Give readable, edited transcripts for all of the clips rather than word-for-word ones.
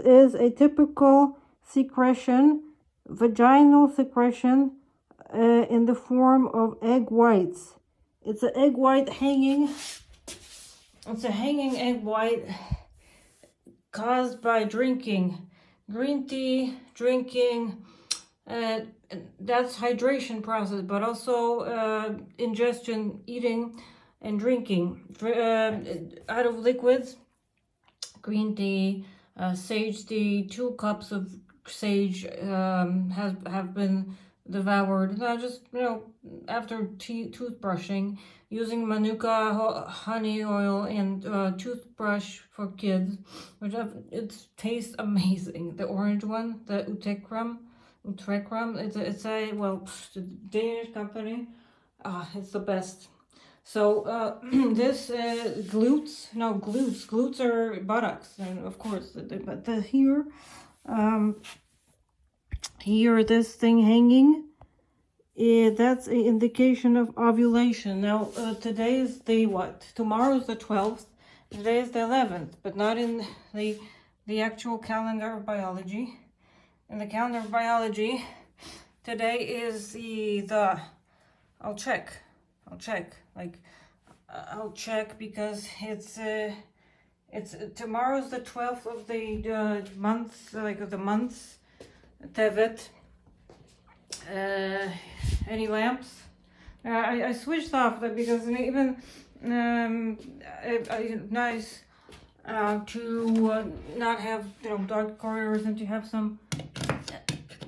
is a typical secretion, vaginal secretion, in the form of egg whites. It's an egg white hanging. It's a hanging egg white caused by drinking green tea, drinking. That's hydration process, but also ingestion, eating, and drinking out of liquids. Green tea, sage tea. 2 cups of sage have been devoured. Just after toothbrushing, using manuka honey oil and toothbrush for kids, which it tastes amazing. The orange one, the Utrekram. It's a Danish company. It's the best. So this glutes are buttocks, and of course, but here this thing hanging, that's an indication of ovulation. Now today is the what? Tomorrow's the 12th. Today is the 11th, but not in the actual calendar of biology. In the calendar of biology, today is the I'll check because it's tomorrow's the 12th of the month, of the months. tov'ot. Any lamps? I switched off that because even nice to not have dark corridors and to have some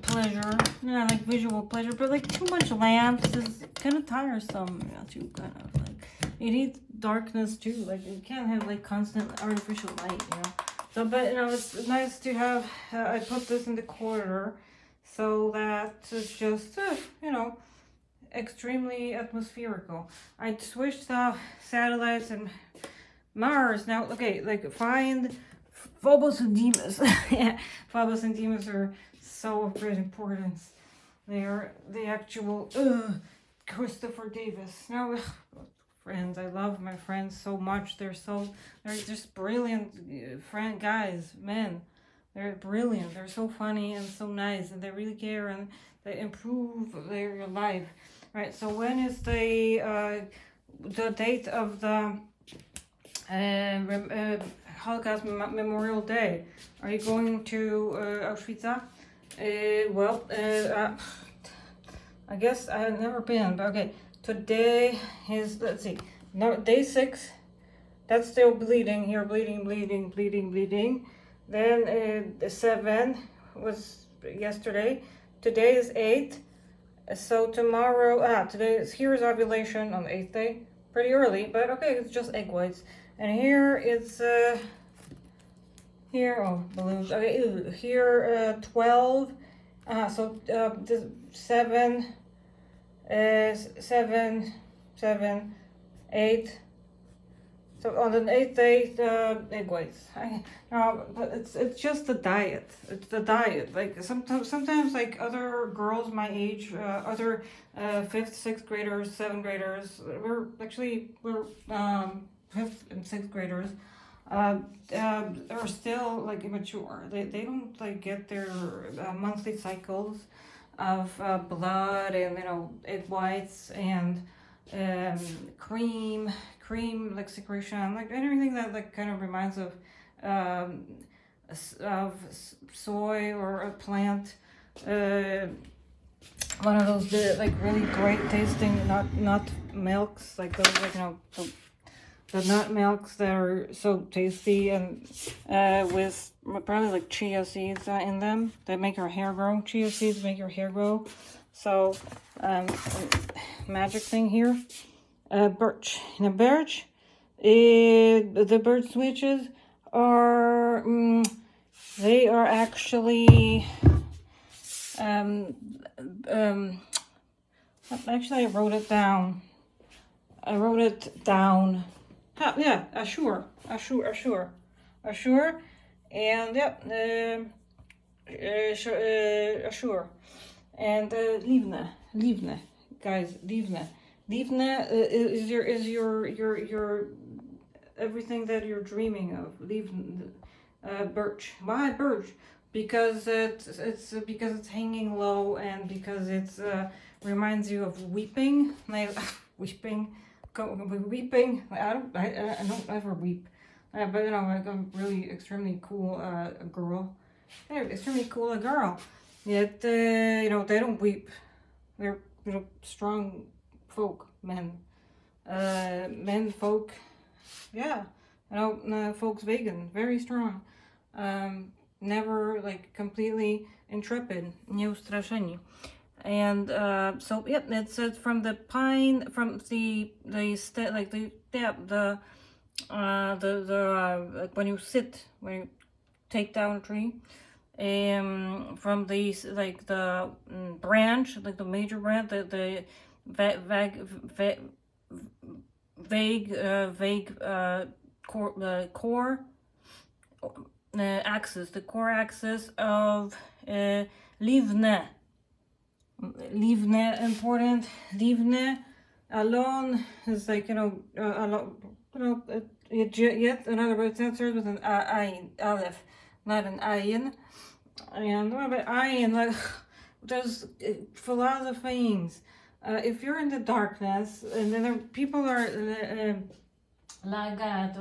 pleasure, like visual pleasure, but like too much lamps is kind of tiresome. To kind of it needs darkness too. Like you can't have like constant artificial light, So, but it's nice to have. I put this in the corridor so that it's just extremely atmospherical. I switched off satellites and Mars. Now, okay, find Phobos and Deimos. Yeah, Phobos and Deimos are so of great importance. They are the actual Christopher Davis. Now, friends, I love my friends so much. They're just brilliant men. They're brilliant. They're so funny and so nice, and they really care and they improve their life. Right. So when is the date of the Holocaust Memorial Day? Are you going to Auschwitz? I guess I have never been, but okay. Today is, let's see, no, day 6. That's still bleeding here, bleeding. Then the 7 was yesterday. Today is 8. So tomorrow, here's ovulation on the 8th day. Pretty early, but okay, it's just egg whites. And here it's balloons. Okay, here 12. So this 7, 8. So on the 8th day, egg whites. But it's just the diet. It's the diet. Like sometimes like other girls my age, other 5th, 6th graders, 7th graders. We're 5th and 6th graders. Are still like immature. They don't like get their monthly cycles of blood and egg whites and cream like secretion, like anything that like kind of reminds of soy or a plant. One of those like really great tasting nut milks, like those the nut milks that are so tasty and with probably like chia seeds in them that make your hair grow. Chia seeds make your hair grow. So magic thing here. Birch. Now birch, the birch switches are they are actually actually I wrote it down. Yeah, Ashur, and Ashur, and Livne, guys, Livne is your everything that you're dreaming of. birch. Why birch? Because it's hanging low, and because it's reminds you of weeping. Like weeping. I don't ever weep. But you know, like I'm really extremely cool girl. They're extremely cool girl. Yet you know, they don't weep. They're, you know, strong folk, men. Folk, yeah. You know, folks vegan, very strong. Never like completely intrepid, nieustraszeni. And so yep, it's from the pine, from the like when you sit, when you take down a tree, from the like the branch, like the major branch, the core axis, the core axis of livne. Livne, important. Livne alone is like, you know, alone, you know, yet another word starts with an ayin, aleph, not an ayin. And what about ayin? Like, there's philosophines. If you're in the darkness, and then people are lagat,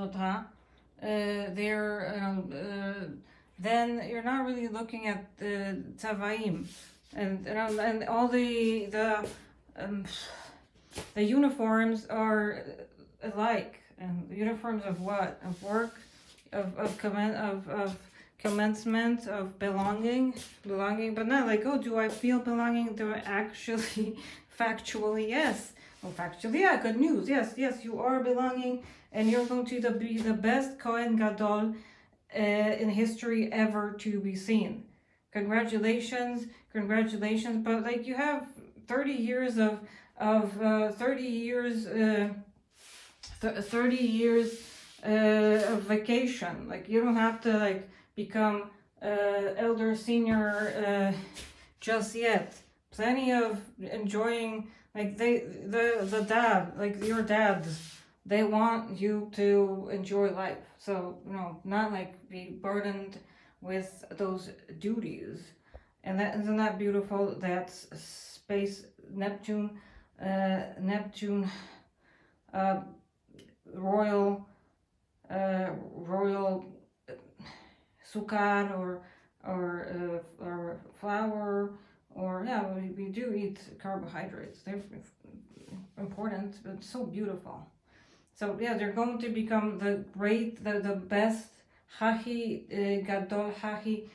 then you're not really looking at the tavaim, and you know, and all the uniforms are alike. And uniforms of what? Of work, of commencement, of belonging, but not like, oh, do I feel belonging? Do I actually, factually, yes. Well, factually, yeah, good news. Yes, you are belonging, and you're going to be the best Kohen Gadol in history ever to be seen. Congratulations. But like, you have 30 years of 30 years of vacation. Like, you don't have to like become elder senior just yet. Plenty of enjoying. Like the dad, like your dads, they want you to enjoy life. So, you know, not like be burdened with those duties. And that, isn't that beautiful? That's space Neptune, royal sukkar or flour, or yeah, we do eat carbohydrates. They're important, but so beautiful. So yeah, they're going to become the best hahi gadol, hahi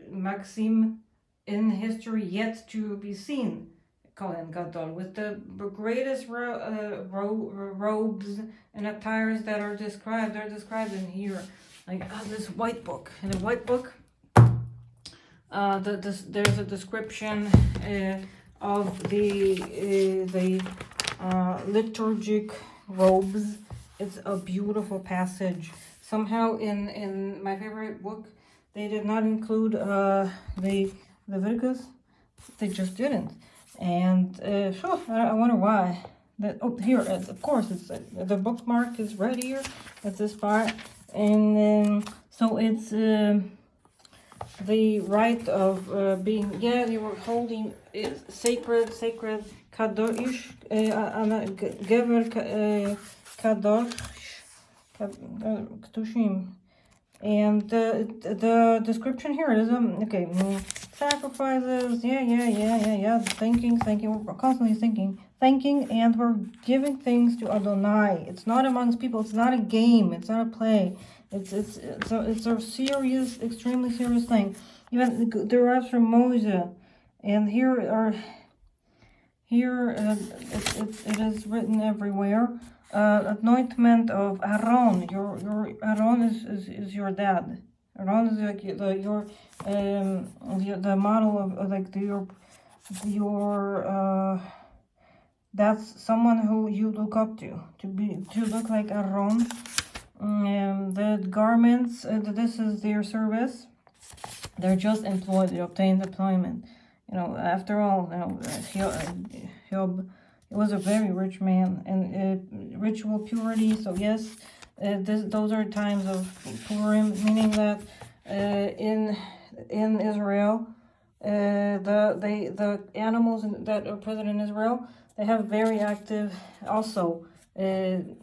maxim in history yet to be seen. Kohen Gadol, with the greatest robes and attires that are described. They're described in here, like this white book. In the white book, there's a description of the liturgic robes. It's a beautiful passage. Somehow in my favorite book, they did not include the Leviticus. They just didn't. And I wonder why. Here, of course, it's the bookmark is right here at this part, and so it's the right of being. Yeah, you were holding sacred kadosh, gever kadosh, kadoshim. And the description here is okay. Sacrifices, yeah. Thanking. We're constantly thanking, and we're giving things to Adonai. It's not amongst people. It's not a game. It's not a play. It's a serious, extremely serious thing. Even derives from Moses, and it is written everywhere. Anointment of Aaron. Your Aaron is your dad. Aaron is like the model of like your that's someone who you look up to look like Aaron. The garments, this is their service. They're just employed. They obtained employment. You know, after all, you know, Job was a very rich man, and ritual purity. So yes, those are times of Purim, meaning that in Israel, the animals that are present in Israel, they have very active also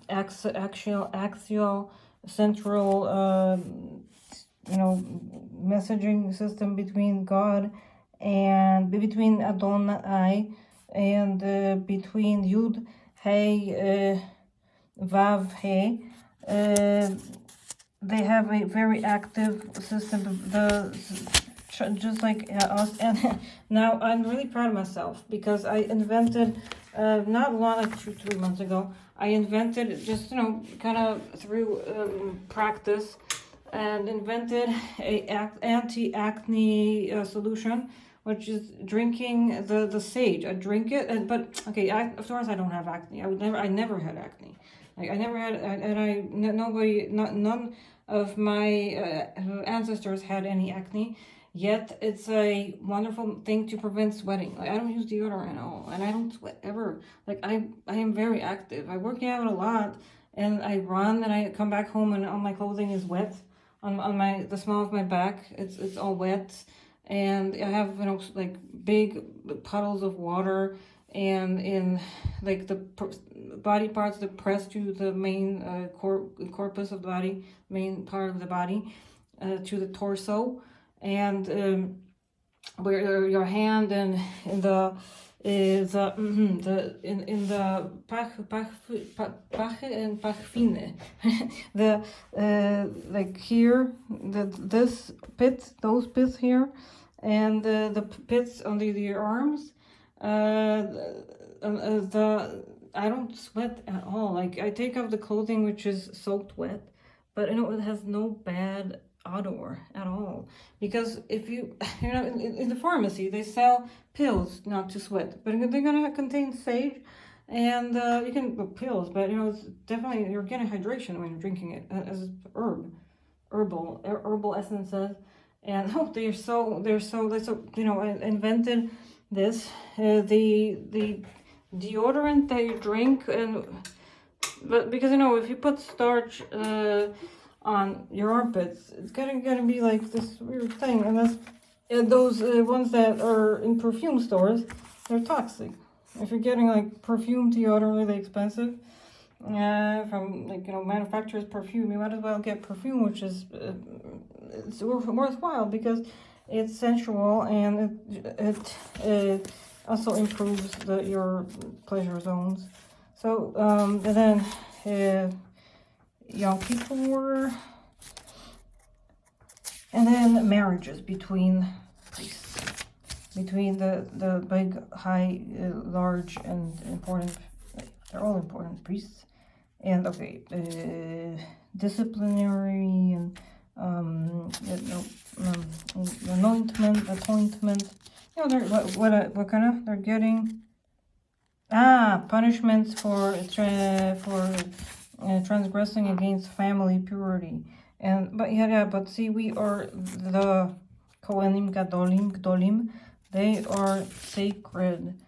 axial central messaging system between God and between Adonai and between Yud, Hey, Vav, Hey. They have a very active system, just like us. And now I'm really proud of myself because I invented, not long, like 2-3 months ago, I invented just, kind of through practice, and invented a anti-acne solution, which is drinking the sage. I drink it, but okay, of course I don't have acne. I never had acne. Like I never had, and none of my ancestors had any acne. Yet it's a wonderful thing to prevent sweating. Like I don't use deodorant at all, and I don't sweat ever. Like I am very active. I work out a lot, and I run, and I come back home, and all my clothing is wet. On the small of my back, it's all wet, and I have like big puddles of water, and in like the body parts that press to the main corpus of the body, main part of the body, to the torso. And where your hand and in the pach and pachfine, the like here, this pit, those pits here, and the pits under the arms. I don't sweat at all. Like I take off the clothing which is soaked wet, but it has no bad odor at all, because if you in the pharmacy they sell pills not to sweat, but they're gonna contain sage, and you can pills, but it's definitely, you're getting hydration when you're drinking it as herbal essences, and they're so I invented this the deodorant that you drink, but because if you put starch on your armpits, it's gonna be like this weird thing, and those ones that are in perfume stores, they're toxic. If you're getting like perfume deodorant really expensive from manufacturer's perfume, you might as well get perfume which is it's worthwhile, because it's sensual, and it also improves your pleasure zones. So and then Yom Kippur, and then marriages between priests, between the big, high, large, and important. They're all important priests, and disciplinary and appointment. What kind of? They're getting punishments for transgressing against family purity, but see, we are the Kohanim Gdolim. They are sacred,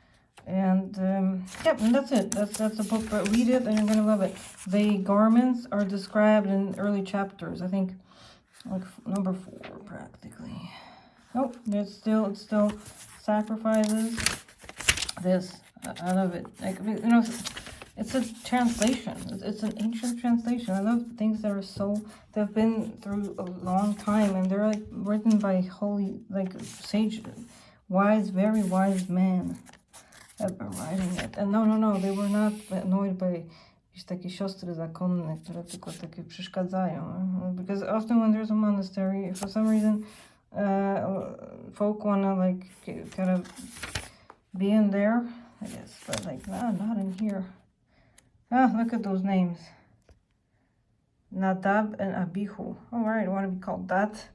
and and that's it. That's the book. But read it, and you're gonna love it. The garments are described in early chapters. I think like number 4 practically. Oh, it's still sacrifices. This I love it. Like it's a translation. It's an ancient translation. I love things that are they've been through a long time, and they're like written by holy, like sage, very wise men have been writing it. And no, they were not annoyed by takie siostry zakonne, które tylko takie przeszkadzają. Because often when there's a monastery, for some reason, folk wanna like kind of be in there, I guess, but like not in here. Look at those names. Nadab and Abihu. All right, I want to be called that.